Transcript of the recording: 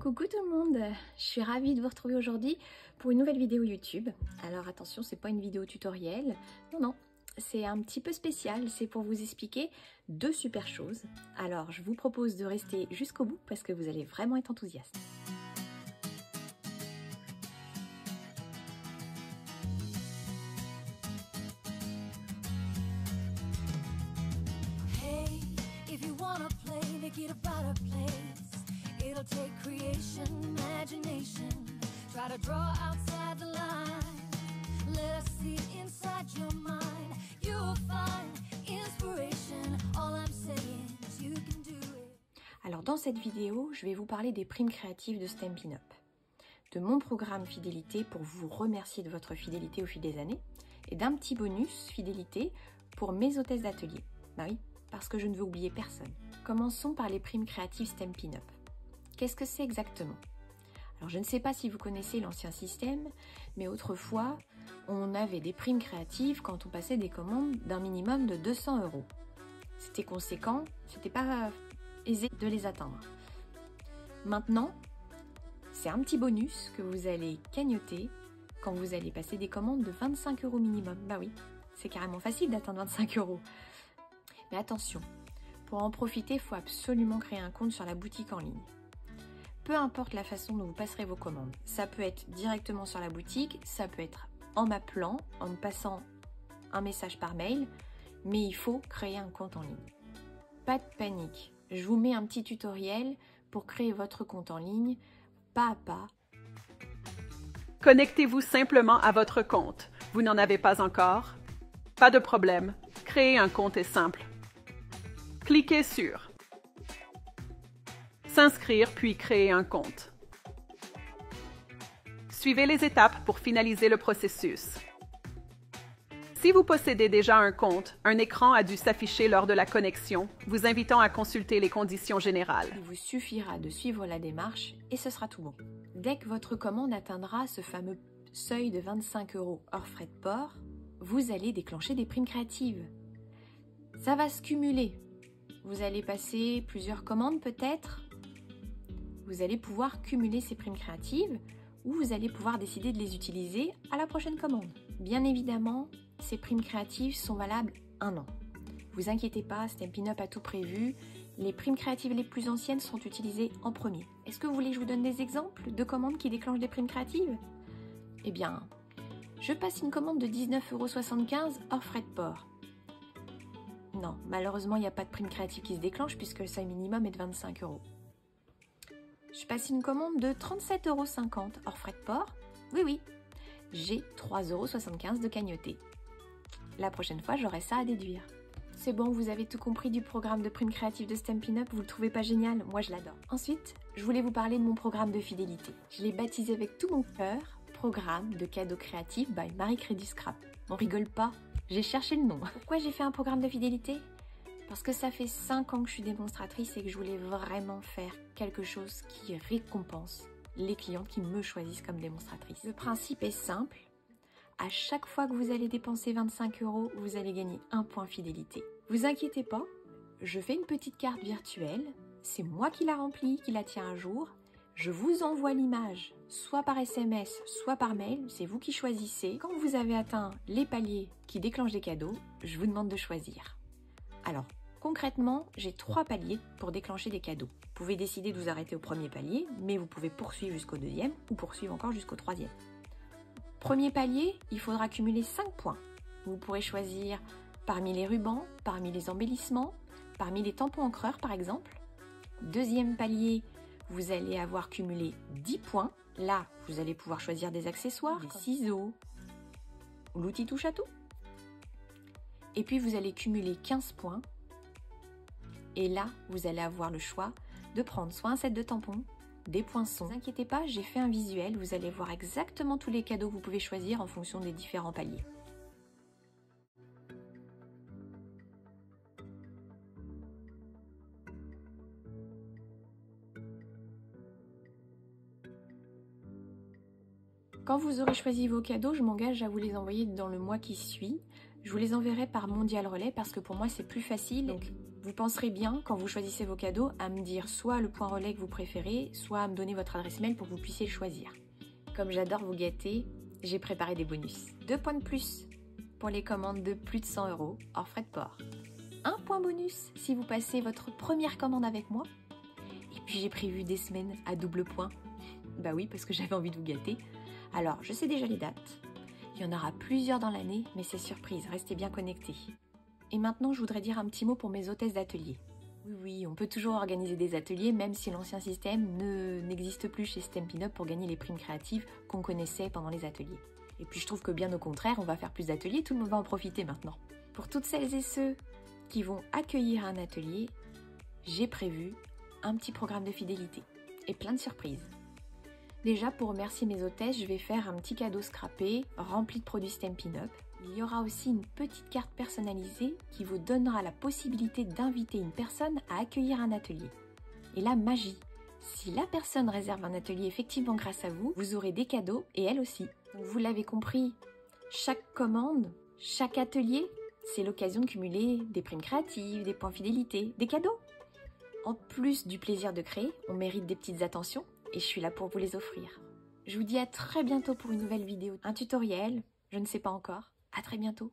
Coucou tout le monde, je suis ravie de vous retrouver aujourd'hui pour une nouvelle vidéo YouTube. Alors attention, c'est pas une vidéo tutoriel, non, c'est un petit peu spécial, c'est pour vous expliquer deux super choses. Alors je vous propose de rester jusqu'au bout parce que vous allez vraiment être enthousiaste. Hey, if you wanna play, make it about a place. It'll take creation, imagination. Try to draw outside the line. Let us see inside your mind. You'll find inspiration. All I'm saying is you can do it. Alors dans cette vidéo, je vais vous parler des primes créatives de Stampin' Up, de mon programme fidélité pour vous remercier de votre fidélité au fil des années, et d'un petit bonus fidélité pour mes hôtesses d'atelier. Bah oui, parce que je ne veux oublier personne. Commençons par les primes créatives Stampin' Up. Qu'est-ce que c'est exactement? Alors je ne sais pas si vous connaissez l'ancien système, mais autrefois, on avait des primes créatives quand on passait des commandes d'un minimum de 200 €. C'était conséquent, c'était pas aisé de les atteindre. Maintenant, c'est un petit bonus que vous allez cagnoter quand vous allez passer des commandes de 25 € minimum. Bah oui, c'est carrément facile d'atteindre 25 €. Mais attention, pour en profiter, il faut absolument créer un compte sur la boutique en ligne. Peu importe la façon dont vous passerez vos commandes. Ça peut être directement sur la boutique, ça peut être en m'appelant, en me passant un message par mail, mais il faut créer un compte en ligne. Pas de panique, je vous mets un petit tutoriel pour créer votre compte en ligne, pas à pas. Connectez-vous simplement à votre compte. Vous n'en avez pas encore? Pas de problème. Créer un compte est simple. Cliquez sur S'inscrire puis créer un compte. Suivez les étapes pour finaliser le processus. Si vous possédez déjà un compte, un écran a dû s'afficher lors de la connexion, vous invitant à consulter les conditions générales. Il vous suffira de suivre la démarche et ce sera tout bon. Dès que votre commande atteindra ce fameux seuil de 25 € hors frais de port, vous allez déclencher des primes créatives. Ça va se cumuler. Vous allez passer plusieurs commandes peut-être. Vous allez pouvoir cumuler ces primes créatives ou vous allez pouvoir décider de les utiliser à la prochaine commande. Bien évidemment, ces primes créatives sont valables 1 an. Vous inquiétez pas, Stampin' Up a tout prévu. Les primes créatives les plus anciennes sont utilisées en premier. Est-ce que vous voulez que je vous donne des exemples de commandes qui déclenchent des primes créatives? Eh bien, je passe une commande de 19,75 € hors frais de port. Non, malheureusement, il n'y a pas de prime créative qui se déclenche puisque le seuil minimum est de 25 €. Je passe une commande de 37,50 € hors frais de port. Oui, j'ai 3,75 € de cagnoté. La prochaine fois, j'aurai ça à déduire. C'est bon, vous avez tout compris du programme de primes créatives de Stampin' Up, vous le trouvez pas génial? Moi, je l'adore. Ensuite, je voulais vous parler de mon programme de fidélité. Je l'ai baptisé avec tout mon cœur, programme de cadeaux créatifs by Marie Crédit Scrap. On rigole pas, j'ai cherché le nom. Pourquoi j'ai fait un programme de fidélité? Parce que ça fait 5 ans que je suis démonstratrice et que je voulais vraiment faire quelque chose qui récompense les clientes qui me choisissent comme démonstratrice. Le principe est simple. À chaque fois que vous allez dépenser 25 €, vous allez gagner un point fidélité. Vous inquiétez pas, je fais une petite carte virtuelle. C'est moi qui la remplis, qui la tiens à jour. Je vous envoie l'image, soit par SMS, soit par mail. C'est vous qui choisissez. Quand vous avez atteint les paliers qui déclenchent des cadeaux, je vous demande de choisir. Alors, concrètement, j'ai 3 paliers pour déclencher des cadeaux. Vous pouvez décider de vous arrêter au premier palier, mais vous pouvez poursuivre jusqu'au deuxième ou poursuivre encore jusqu'au troisième. Premier palier, il faudra cumuler 5 points. Vous pourrez choisir parmi les rubans, parmi les embellissements, parmi les tampons encreurs par exemple. Deuxième palier, vous allez avoir cumulé 10 points. Là, vous allez pouvoir choisir des accessoires, des ciseaux, l'outil touche à tout. Et puis vous allez cumuler 15 points. Et là, vous allez avoir le choix de prendre soit un set de tampons, des poinçons. Ne vous inquiétez pas, j'ai fait un visuel, vous allez voir exactement tous les cadeaux que vous pouvez choisir en fonction des différents paliers. Quand vous aurez choisi vos cadeaux, je m'engage à vous les envoyer dans le mois qui suit. Je vous les enverrai par Mondial Relais parce que pour moi c'est plus facile. Donc, Vous penserez bien, quand vous choisissez vos cadeaux, à me dire soit le point relais que vous préférez, soit à me donner votre adresse mail pour que vous puissiez le choisir. Comme j'adore vous gâter, j'ai préparé des bonus. 2 points de plus pour les commandes de plus de 100 € hors frais de port. 1 point bonus si vous passez votre première commande avec moi. Et puis j'ai prévu des semaines à double point. Bah oui, parce que j'avais envie de vous gâter. Alors, je sais déjà les dates. Il y en aura plusieurs dans l'année, mais c'est surprise, restez bien connectés. Et maintenant, je voudrais dire un petit mot pour mes hôtesses d'atelier. Oui, on peut toujours organiser des ateliers, même si l'ancien système n'existe plus chez Stampin' Up pour gagner les primes créatives qu'on connaissait pendant les ateliers. Et puis je trouve que bien au contraire, on va faire plus d'ateliers, tout le monde va en profiter maintenant. Pour toutes celles et ceux qui vont accueillir un atelier, j'ai prévu un petit programme de fidélité et plein de surprises. Déjà, pour remercier mes hôtesses, je vais faire un petit cadeau scrappé, rempli de produits Stampin' Up. Il y aura aussi une petite carte personnalisée qui vous donnera la possibilité d'inviter une personne à accueillir un atelier. Et la magie, si la personne réserve un atelier effectivement grâce à vous, vous aurez des cadeaux et elle aussi. Donc vous l'avez compris, chaque commande, chaque atelier, c'est l'occasion de cumuler des primes créatives, des points fidélité, des cadeaux. En plus du plaisir de créer, on mérite des petites attentions et je suis là pour vous les offrir. Je vous dis à très bientôt pour une nouvelle vidéo, un tutoriel, je ne sais pas encore. À très bientôt.